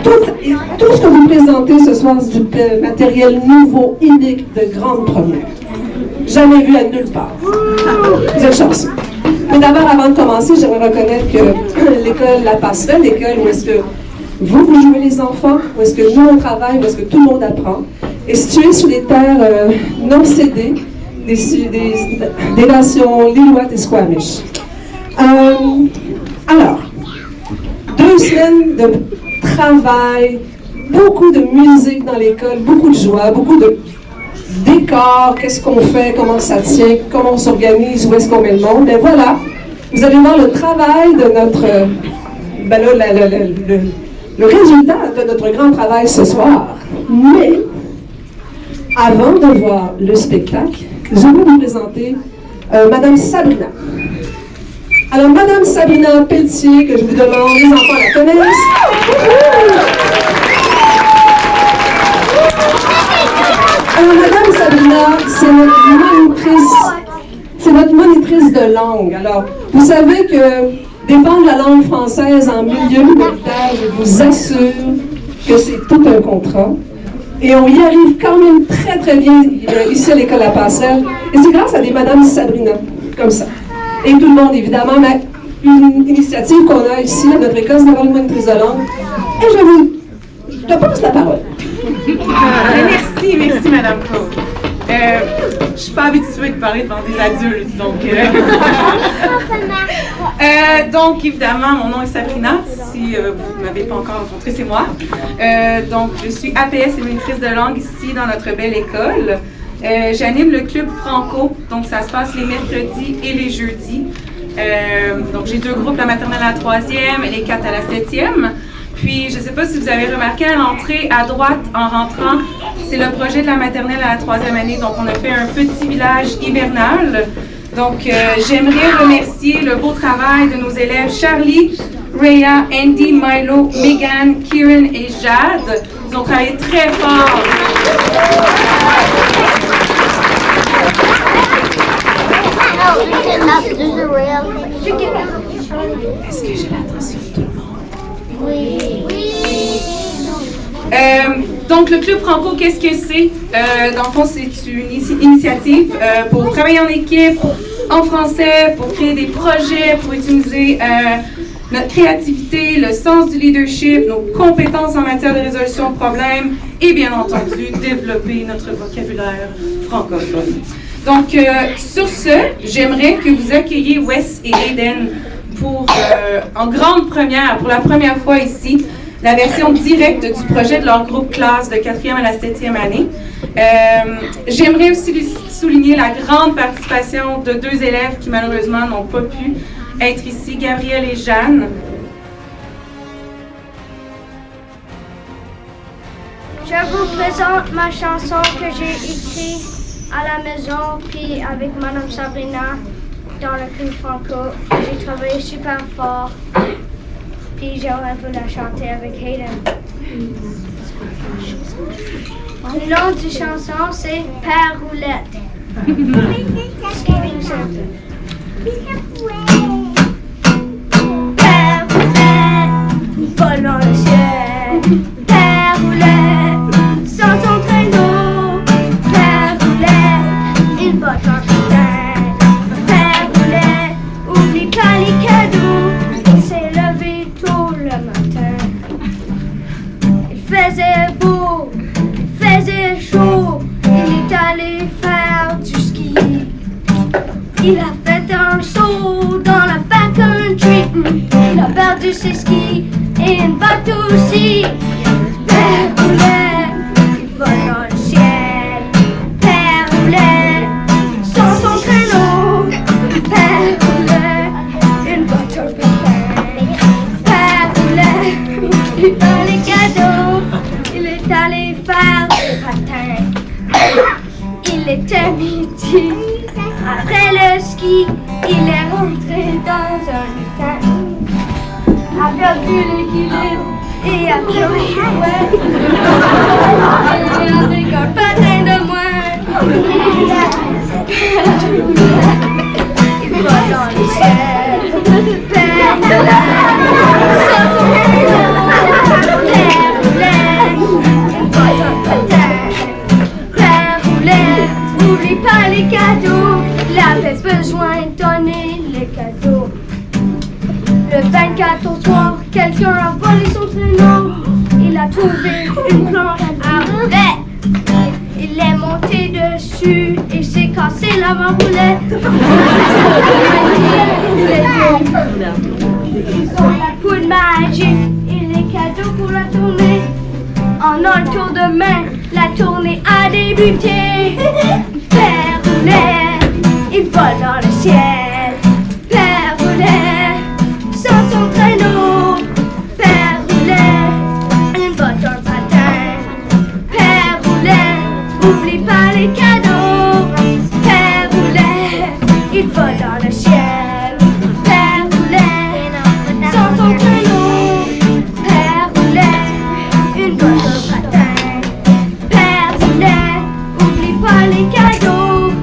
tout ce que vous présentez ce soir, c'est du matériel nouveau, unique, de grande première. Jamais vu à nulle part. Vous êtes chanceux. Mais d'abord, avant de commencer, j'aimerais reconnaître que l'école La Passerelle, l'école où est-ce que vous jouez les enfants, où est-ce que nous on travaille, où est-ce que tout le monde apprend, est située sous les terres non cédées des nations Lilloites et Squamish. Alors, 2 semaines de travail, beaucoup de musique dans l'école, beaucoup de joie, beaucoup de décors, qu'est-ce qu'on fait, comment ça tient, comment on s'organise, où est-ce qu'on met le monde. Mais voilà, vous allez voir le travail de notre... le résultat de notre grand travail ce soir. Mais, avant de voir le spectacle, je vais vous présenter Madame Sabrina. Alors, Madame Sabrina Pelletier, que je vous demande, les enfants la connaissent. Alors, Madame Sabrina, c'est notre monitrice de langue. Alors, vous savez que défendre la langue française en milieu humanitaire, je vous assure que c'est tout un contrat. Et on y arrive quand même très, très bien ici à l'école La Passerelle. Et c'est grâce à des Madame Sabrina, comme ça. Et tout le monde, évidemment, mais une initiative qu'on a ici à notre école, c'est d'avoir une monitrice de langue. Et je te passe la parole. Merci, Madame Claude. Je ne suis pas habituée de parler devant des adultes, donc évidemment, mon nom est Sabrina. Si vous ne m'avez pas encore rencontré, c'est moi. Donc, je suis APS et monitrice de langue ici dans notre belle école. J'anime le club franco, donc ça se passe les mercredis et les jeudis. Donc, j'ai 2 groupes, la maternelle à la 3e et les 4 à la 7e. Puis, je ne sais pas si vous avez remarqué, à l'entrée, à droite, en rentrant, c'est le projet de la maternelle à la 3e année. Donc, on a fait un petit village hivernal. Donc, j'aimerais remercier le beau travail de nos élèves Charlie, Rhea, Andy, Milo, Megan, Kieran et Jade. Ils ont travaillé très fort. Est-ce que j'ai l'attention de tout le monde? Oui. Donc, le Club Franco, qu'est-ce que c'est? Dans le fond, c'est une initiative pour travailler en équipe, en français, pour créer des projets, pour utiliser notre créativité, le sens du leadership, nos compétences en matière de résolution de problèmes et, bien entendu, développer notre vocabulaire francophone. Donc, sur ce, j'aimerais que vous accueilliez Wes et Aiden pour, en grande première, pour la première fois ici, la version directe du projet de leur groupe classe de 4e à la 7e année. J'aimerais aussi souligner la grande participation de 2 élèves qui malheureusement n'ont pas pu être ici, Gabrielle et Jeanne. Je vous présente ma chanson que j'ai écrite à la maison, puis avec Madame Sabrina dans le club franco. J'ai travaillé super fort. Puis j'aurais voulu la chanter avec Hayden. Le nom du chanson, c'est Père Roulette. Père Roulette, vole dans le ciel. Père Roulette, sans son traîneau. Père Roulette, il botte en putain. Père Roulette, oublie pas les cadeaux. Il s'est levé tôt le matin. Il faisait beau, il faisait chaud. Il est allé faire du ski. Il a fait un saut dans la backcountry. Il a perdu ses skis et une botte aussi. Père Roulette, il vole dans le ciel. Père Roulette, sans son traîneau. Père Roulette, une botte au pétin. Père Roulette, il a les cadeaux. Il est allé faire du patin. Il était midi. Après le ski, il est rentré dans un lutin. A perdu l'équilibre et a pleuré. Et avec un patin de moins, il va dans le ciel. Père Roulette, sans son traîneau. Père 4 au soir, quelqu'un a volé son traîneau. Il a trouvé une planche à roulettes. Il est monté dessus et s'est cassé l'avant-roulette. Coup de magie et les cadeaux pour la tournée. En un tour de main, la tournée a débuté. Père Roulet, il vole dans le ciel. Père Roulet, sans son traîneau. Père Roulet, il vole dans le patin. Père Roulet, oublie pas les cadeaux. Père Roulet, il vole dans le ciel. Père Roulet, sans son traîneau. Père Roulet, une vole dans le patin. Père Roulet, oublie pas les cadeaux.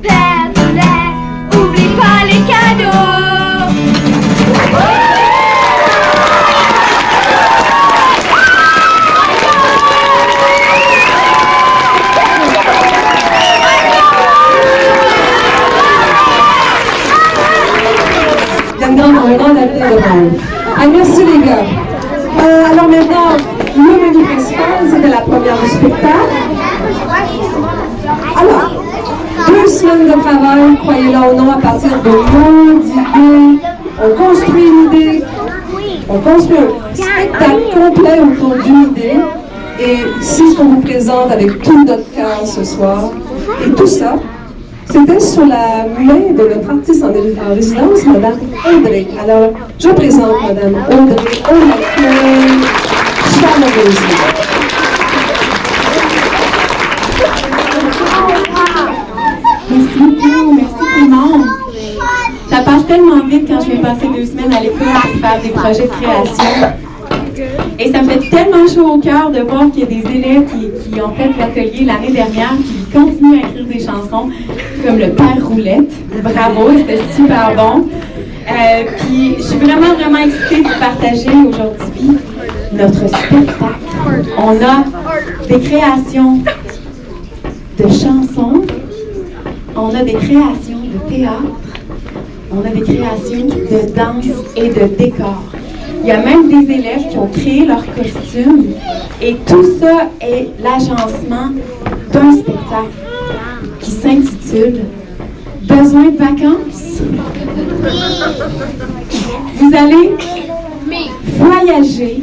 Père Roulet, oublie pas les cadeaux. Il y a un grand avenir devant eux. Ah, merci les gars. Alors maintenant, le menu principal, c'était la première du spectacle. Alors, 2 semaines de travail, croyez-le ou non, à partir de mots d'idées. On construit une idée, on construit un spectacle complet autour d'une idée. Et c'est ce qu'on vous présente avec tout notre cœur ce soir. Et tout ça, c'était sur la main de notre artiste en résidence, Mme Audrey. Alors, je présente Mme Audrey au accueil chaleureusement. Merci beaucoup, merci tout le monde. Ça passe tellement vite quand je vais passer 2 semaines à l'école à faire des projets de création. Et ça me fait tellement chaud au cœur de voir qu'il y a des élèves qui ont fait l'atelier l'année dernière, qui continuent à écrire des chansons comme le Père Roulette. Bravo, c'était super bon. Puis je suis vraiment excitée de partager aujourd'hui notre spectacle. On a des créations de chansons, on a des créations de théâtre, on a des créations de danse et de décor. Il y a même des élèves qui ont créé leurs costumes et tout ça est l'agencement d'un spectacle qui s'intitule « Besoin de vacances ». Vous allez voyager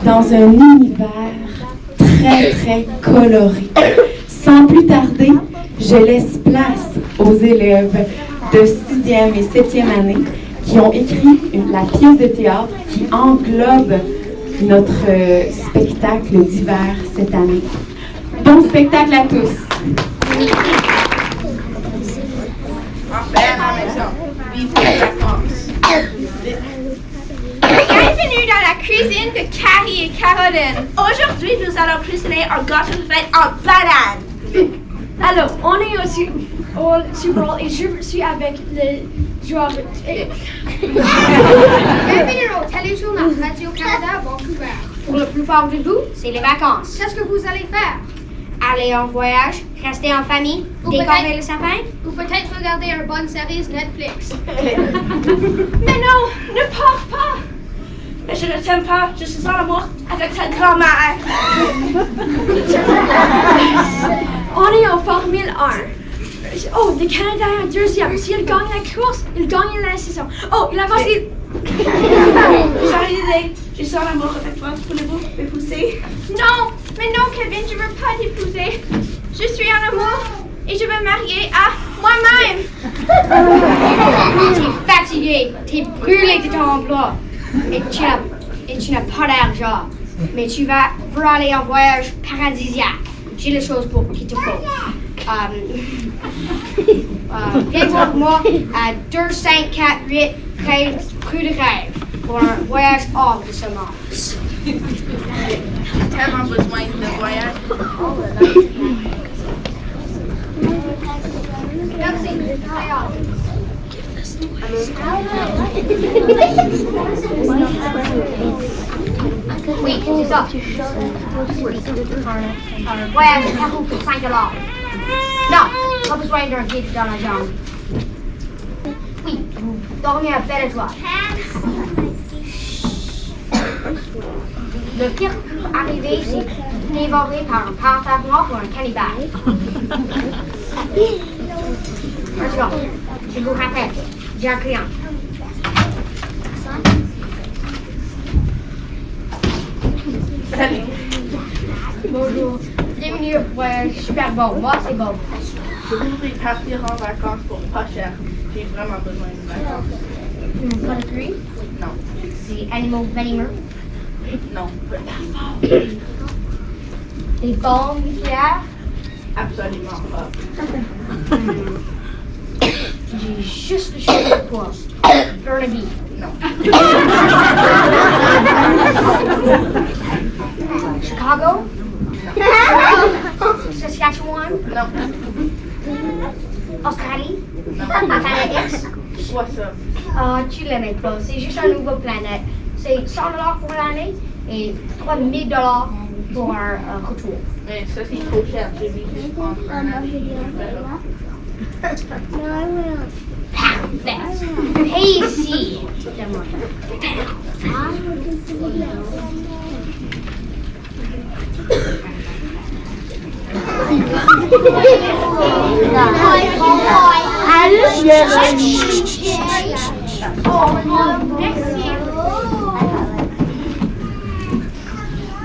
dans un univers très coloré. Sans plus tarder, je laisse place aux élèves de 6e et 7e année qui ont écrit la pièce de théâtre qui englobe notre spectacle d'hiver cette année. Bon spectacle à tous! Bienvenue dans la cuisine de Carrie et Caroline. Aujourd'hui, nous allons cuisiner un gâteau de fête en banane. Alors, on est au Super Bowl et je suis avec le joueur. Bienvenue au Téléjournal Radio-Canada Vancouver. Pour la plupart de vous, C'est les vacances. Qu'est-ce que vous allez faire? aller en voyage, rester en famille, Ou décorer peut-être- le sapin. Ou peut-être regarder une bonne série Netflix. Mais non, ne pars pas! Mais je ne t'aime pas, je suis en amour avec ta grand-mère. On est en Formule 1. Oh, le Canada est en deuxième. S'il gagne la course, il gagne la saison. Oh, il a passé. J'ai une idée. Je suis en amour avec toi. Voulez-vous m'épouser? Non, mais non, Kevin, je veux pas t'épouser. Je suis en amour et je veux marier à moi-même. T'es fatigué, t'es brûlé de ton emploi et tu n'as pas d'argent. Mais tu vas aller en voyage paradisiaque. J'ai les choses pour qu'il te faut. Viens voir moi à 2548 rue de Rêve pour un voyage hors de ce monde. Tellement besoin de voyage. Merci. Oui, c'est ça. Un voyage au Pérou pour 5 $. Non, pas besoin d'un guide dans la jambe. Oui, dormir belle joie. Le pire qui peut arriver, c'est dévoré par un panthère noir ou un cannibale. Maintenant, je vous rappelle, j'ai un client. Salut. Bonjour. Bienvenue au voyage super bon. Moi, c'est bon. Je voudrais partir en vacances pour pas cher. J'ai vraiment besoin de vacances. Pas de pluie? Non, Des animaux venimeux? non, Des bombes nucléaires? absolument pas. J'ai juste le chose pour Burnaby. Non, Chicago? Saskatchewan? non, Australie? La planète X? quoi ça? Ah, tu l'aimais pas. C'est juste une nouvelle planète. C'est $100 pour l'année et $3,000 pour un retour. Mais ça c'est trop cher, j'ai vu juste en Parfait. Et ici.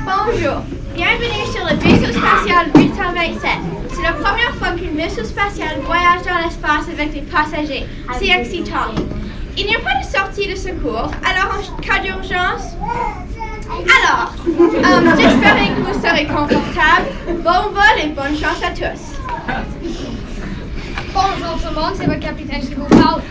Bonjour, bienvenue sur le vaisseau spatial 827. C'est la première fois qu'un vaisseau spatial voyage dans l'espace avec des passagers. C'est excitant. Il n'y a pas de sortie de secours, alors en cas d'urgence... Alors, j'espère que vous serez confortables. Bon vol et bonne chance à tous. Bonjour tout le monde, c'est votre capitaine qui vous parle.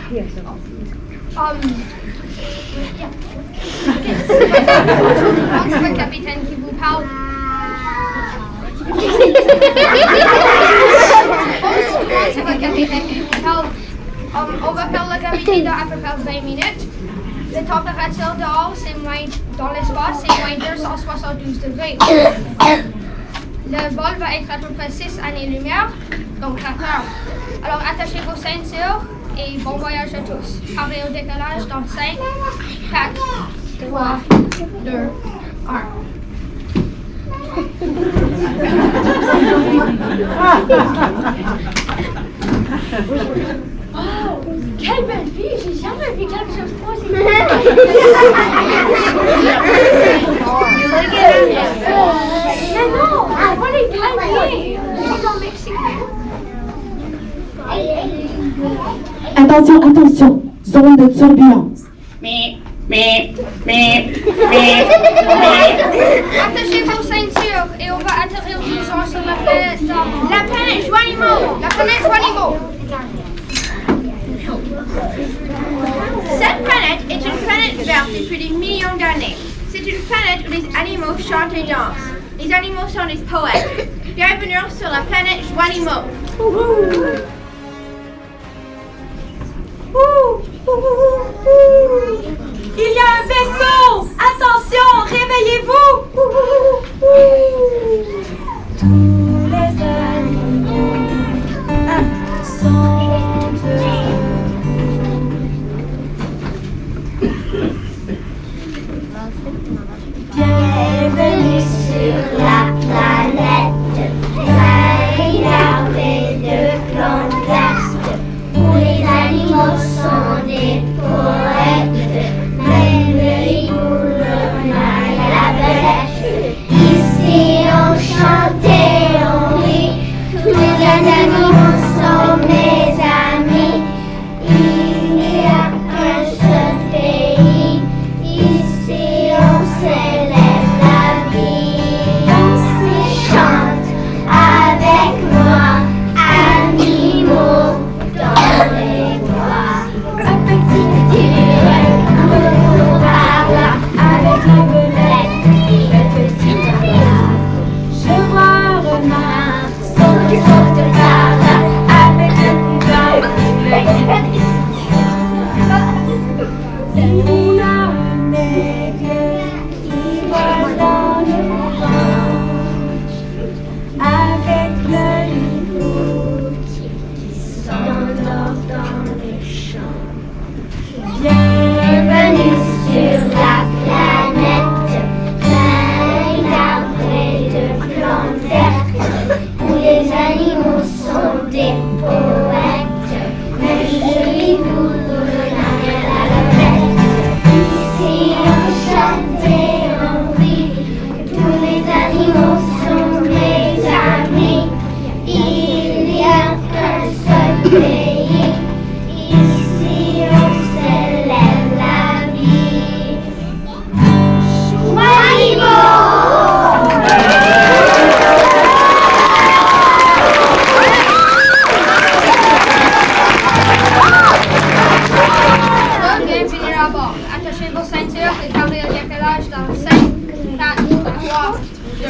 C'est votre capitaine qui vous parle. C'est votre capitaine qui vous parle. On va faire la gravité dans à peu près 20 minutes. La température dehors, dans l'espace, c'est moins 272 degrés. Le vol va être à peu près 6 années-lumière, donc 4 heures. Alors attachez vos ceintures et bon voyage à tous. Arrêt au décollage dans 5, 4, 3, 2, 1. Oh, quelle belle fille! J'ai jamais vu quelque chose de aussi beau. Mais non, on voit les palmiers. C'est en Mexique. Attention, attention, zone de turbulence. Attachez vos ceintures et on va atterrir disons sur la planète. La planète Joanimo! La planète Joanimo! Cette planète est une planète verte depuis des millions d'années. C'est une planète où les animaux chantent et dansent. Les animaux sont des poètes. Bienvenue sur la planète Joanimo. Il y a un vaisseau! Attention, réveillez-vous! Tous les animaux sont Bienvenue sur la planète, regardez de grandes vastes, où les animaux sont des poètes, même les boules à la bêche.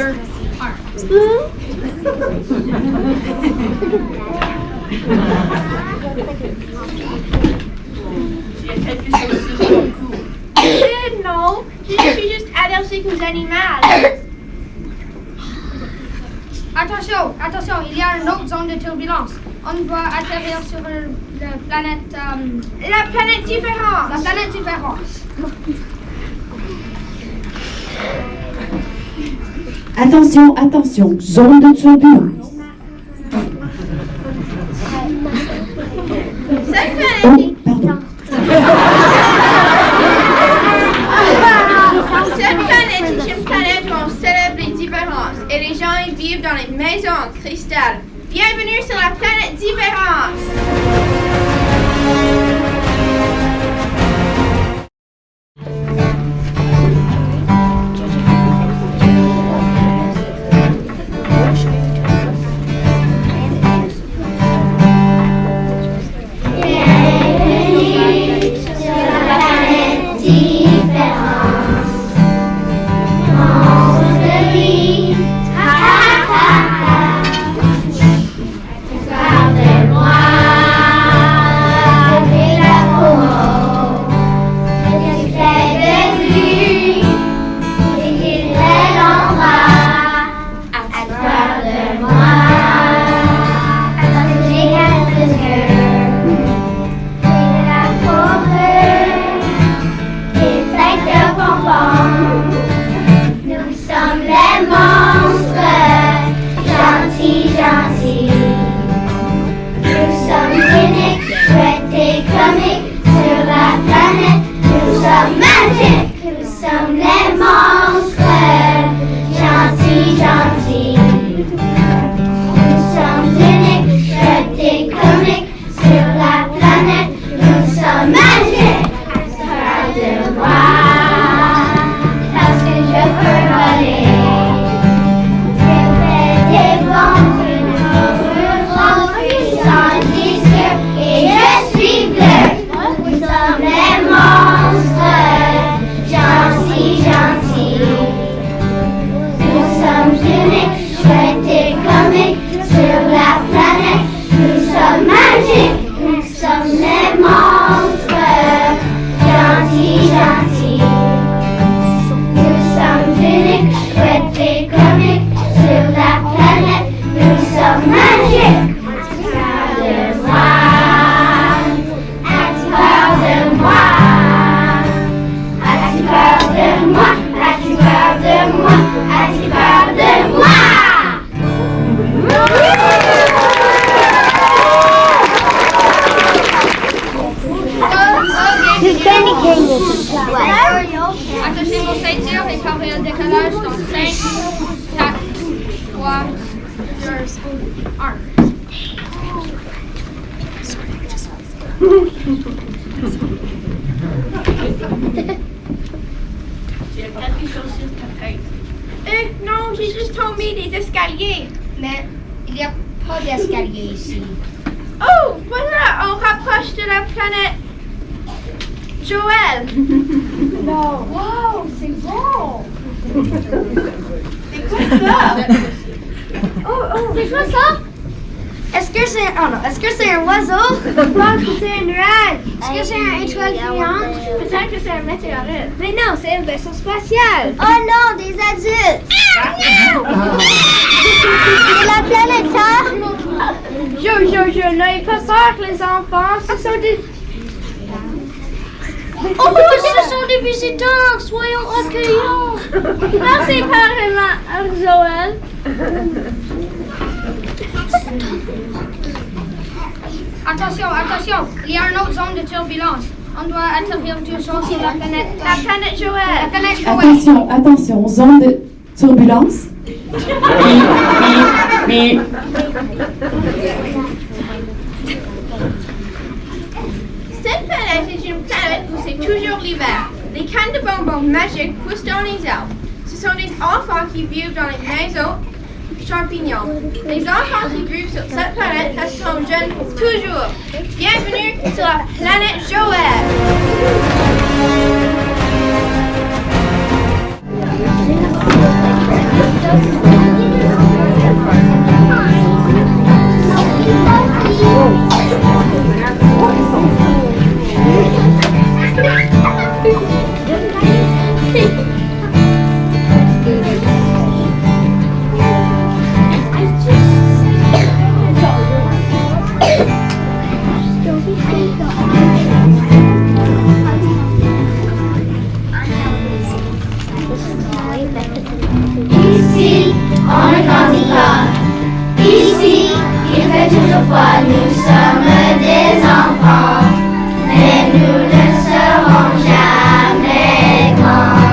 2, 1. Non, je suis juste allergique aux animaux. Attention, attention, il y a une autre zone de turbulence. On doit atterrir sur la planète... La planète différente. La planète différence. Attention, attention, zone de turbulence. Cette planète... Oh, pardon. Cette planète est une planète où on célèbre les différences et les gens y vivent dans les maisons en cristal. Bienvenue sur la planète Différence! Attachez vos ceintures et parlez au décollage dans 5, 4, 3, 2, 1. Non, j'ai juste tombé des escaliers. Mais il n'y a pas d'escalier ici. Oh, voilà, on rapproche de la planète Joël. Non. Wow, c'est bon. C'est quoi ça? C'est quoi ça? Est-ce que c'est un oiseau? Je pense que c'est un nuage. Est-ce que c'est un étoile brillante? Peut-être que c'est un météorite. Mais non, c'est un vaisseau spatial. Oh non, des adultes. C'est la planète Terre. Jo, n'ayez pas peur, les enfants. Ce sont des... Oh, ce sont des visiteurs. Soyons accueillants. Merci, Père et Joël. Attention, attention. Il y a une autre zone de turbulence. On doit atterrir toujours sur la planète Joël. La planète Joël. Attention, attention, zone de turbulence. Cette planète est une planète où c'est toujours l'hiver. Les cannes de bonbons magiques poussent dans les arbres. Ce sont des enfants qui vivent dans les maisons champignons. Les enfants qui vivent sur cette planète resteront jeunes pour toujours. Bienvenue sur la planète Joël. fois nous sommes des enfants, mais nous ne serons jamais grands.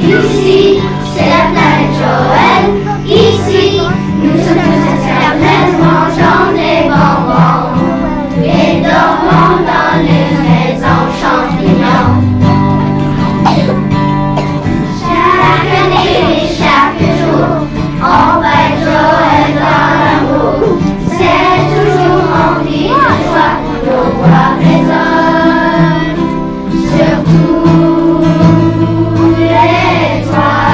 Ici, c'est la planète Joël. Ici, nous sommes tous éternels, mangeant des bonbons et dormant dans les maisons champignons. Chaque année et chaque jour, on va être Joël dans l'amour. C'est toujours rempli de joie, nos voix résonnent sur tous les toits.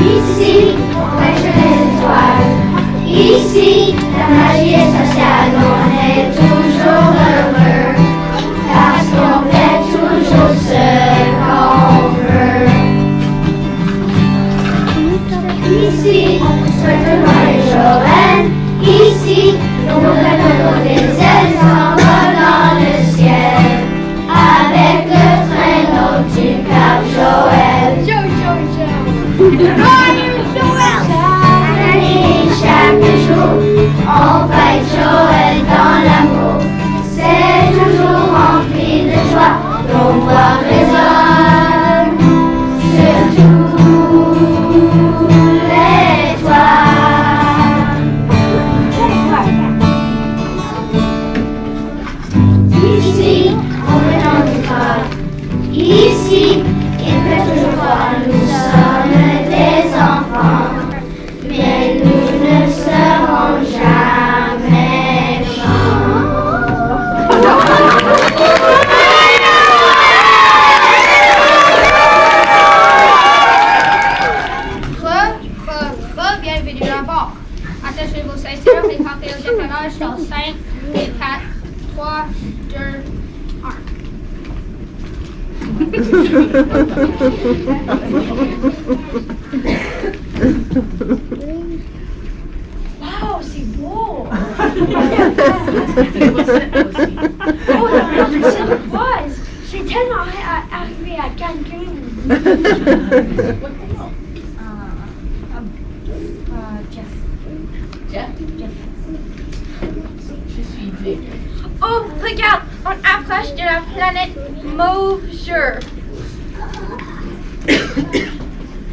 Ici, on est les étoiles. Ici, la magie est sociale. On est toujours heureux parce qu'on fait toujours ce qu'on veut. Ici, on souhaite le joyeux Joël. Ici, on prête des ailes s'envole dans le ciel avec le traîneau du Cap Joël. Chaque année, chaque jour, on va être Joël dans l'amour. C'est toujours rempli de joie, nos voix résonnent sur tous les toits. Ici, on est dans le corps. Ici, il fait toujours froid. Nous sommes des enfants, mais nous ne serons jamais bienvenue à bord. Attachez vos ceintures et partez au décollage dans 5, 4, 3, 2, 1. Wow, c'est beau! J'ai tellement arrivé à Cancun. Oh, regarde, on approche de la planète Mauve-Jure.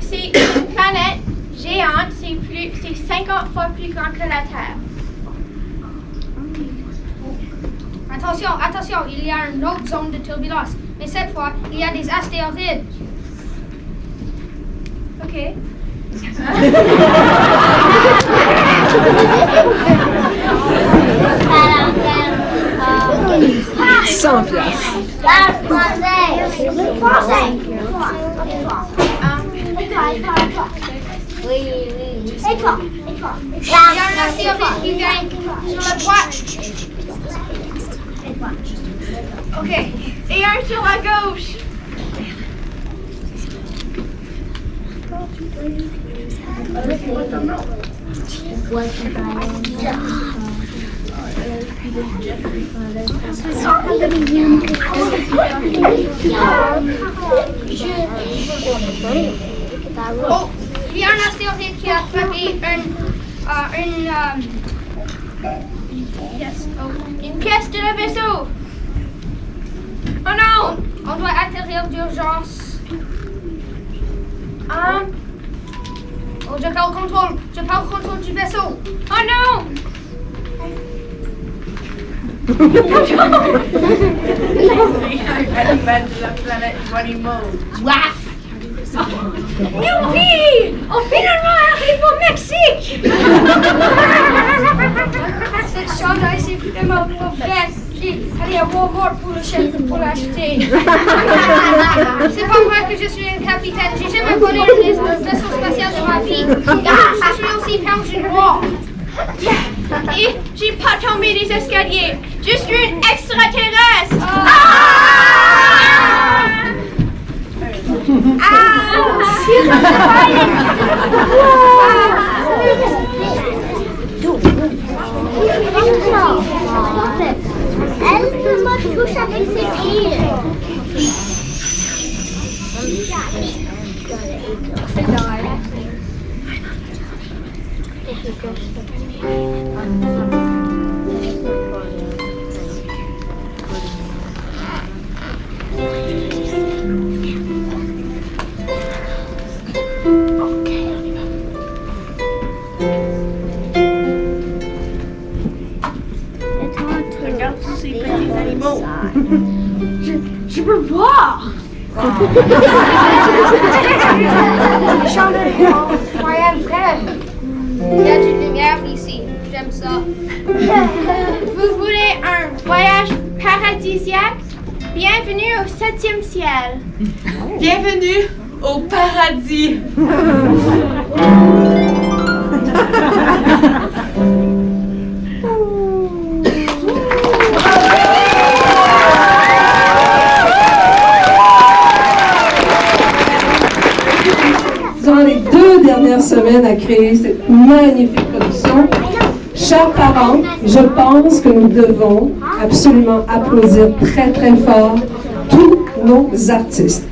C'est une planète géante, c'est 50 fois plus grand que la Terre. Attention, attention, il y a une autre zone de turbulence. Mais cette fois, il y a des astéroïdes. Ok. Oui. Et toi? Il y a un astéroïde qui vient sur la droite. Ok. Et un sur la gauche. Oh, il y a un astéroïde qui a attrapé Une pièce de le vaisseau. Oh non! On doit atterrir d'urgence. Oh, je perds le contrôle du vaisseau. Oh non! Animal de la planète Guanimo. Youpi! On finalement arrive au Mexique! Cette chandail, c'est vraiment pas facile. Allez, Walmart pour l'acheter. C'est pas vrai que je suis un capitaine. J'ai jamais volé un vaisseau spatial de ma vie. Je suis aussi Captain Wall. Et j'ai pas tombé des escaliers. Je suis une extraterrestre. Elle me touche avec ses pieds. Regarde tous ces petits animaux. Je peux voir. Moyen frère. Il y a du lumière ici. J'aime ça. Vous voulez un voyage paradisiaque? Bienvenue au 7e ciel. Bienvenue au paradis. Durant les 2 dernières semaines à créer cette magnifique production, chers parents, je pense que nous devons absolument applaudir très très fort tous nos artistes.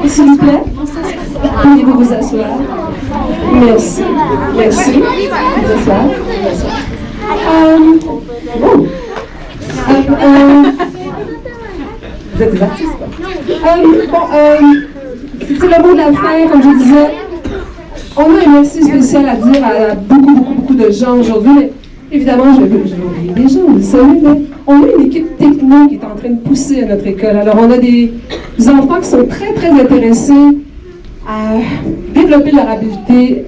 S'il vous plaît, pourriez-vous vous asseoir? Merci. Merci. Vous asseoir. Vous êtes des artistes, quoi. C'est le mot de la fin, comme je disais. On a un merci spécial à dire à beaucoup de gens aujourd'hui, mais évidemment, je vais oublier des gens, vous le savez, mais on a une équipe techno qui est en train de pousser à notre école. Alors, on a des enfants qui sont très, très intéressés à développer leur habileté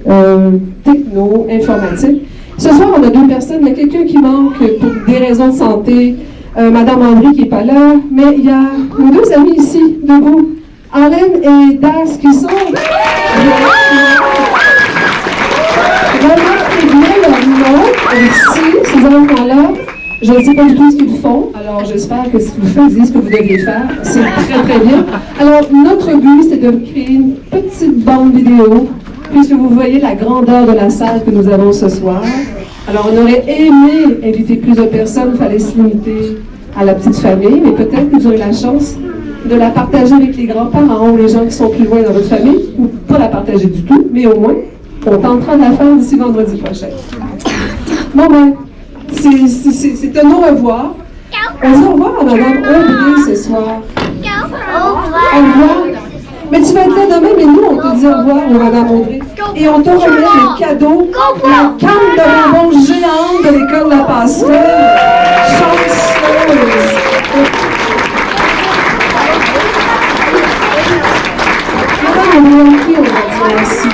techno, informatique. Ce soir, on a 2 personnes. Il y a quelqu'un qui manque pour des raisons de santé. Madame André qui n'est pas là. Mais il y a nos 2 amis ici, debout. Alain et Das qui sont... Vraiment, ils viennent leur nom ici, ces enfants-là. Je ne sais pas du tout ce qu'ils font, alors j'espère que ce que vous faites, ce que vous deviez faire. C'est très, très bien. Alors, notre but, c'est de créer une petite bande vidéo, puisque vous voyez la grandeur de la salle que nous avons ce soir. Alors, on aurait aimé inviter plus de personnes, il fallait se limiter à la petite famille, mais peut-être que vous aurez la chance de la partager avec les grands-parents ou les gens qui sont plus loin dans votre famille, ou pas la partager du tout, mais au moins, on tentera de la faire d'ici vendredi prochain. Bon ben, c'est un au revoir. On dit au revoir à Mme Audrey ce soir. Au revoir. Mais tu vas être là demain, mais nous, on te dit au revoir, Mme Audrey. Et on te remet le cadeau, la canne de bonbons géante de l'école de la Passerelle. Chanceuse. Madame, on est qui, on va dire aussi.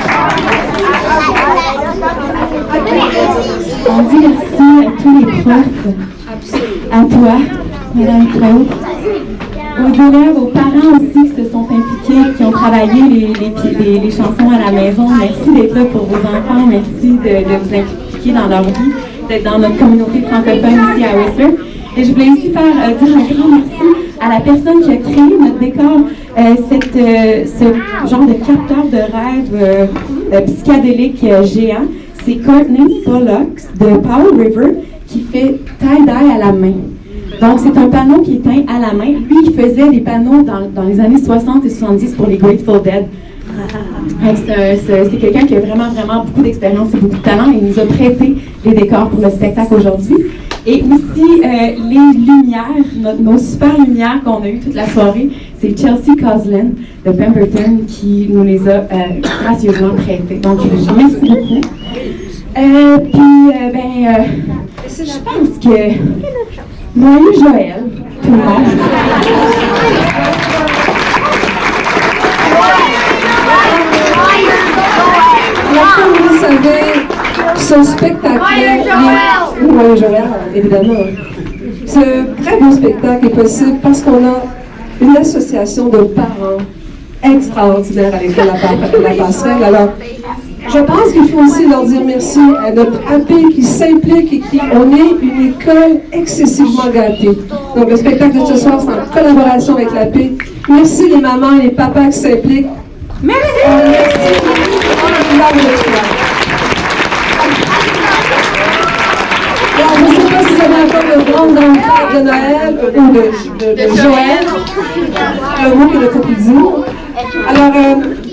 On dit merci à tous les profs, à toi, Madame Claude, aux élèves, aux parents aussi qui se sont impliqués, qui ont travaillé les chansons à la maison. Merci d'être là pour vos enfants, merci de vous impliquer dans leur vie, d'être dans notre communauté francophone ici à Whistler. Et je voulais aussi dire un grand merci à la personne qui a créé notre décor, ce genre de capteur de rêve psychédélique géant. C'est Courtney Bullock de Powell River qui fait tie-dye à la main. Donc, c'est un panneau qui est teint à la main. Lui, il faisait des panneaux dans les années 60 et 70 pour les Grateful Dead. C'est quelqu'un qui a vraiment, vraiment beaucoup d'expérience et beaucoup de talent. Il nous a prêté les décors pour le spectacle aujourd'hui. Et aussi, les lumières, nos super lumières qu'on a eues toute la soirée, c'est Chelsea Coslin de Pemberton qui nous les a gracieusement prêtées. Donc, merci beaucoup. Je pense que Noël Joël, tout le monde. Comme vous savez, ce spectacle-là, Noël Joël, évidemment, ce très beau spectacle est possible parce qu'on a une association de parents extraordinaire à l'école La Passerelle. Alors, je pense qu'il faut aussi leur dire merci à notre AP qui s'implique et qui, on est une école excessivement gâtée. Donc, le spectacle de ce soir, c'est en collaboration avec l'AP. Merci les mamans et les papas qui s'impliquent. Merci! Merci! Alors, je ne sais pas si vous avez encore de grandes fêtes de Noël ou de Joël, le mot que le couple dit. Alors,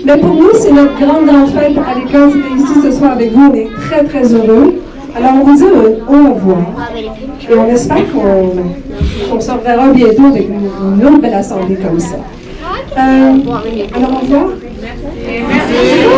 mais pour nous, c'est notre grande fête à l'école. On est ici ce soir avec vous. On est très, très heureux. Alors, on vous dit au revoir. Et on espère qu'on se reverra bientôt avec une autre belle assemblée comme ça. Alors, au revoir. Merci.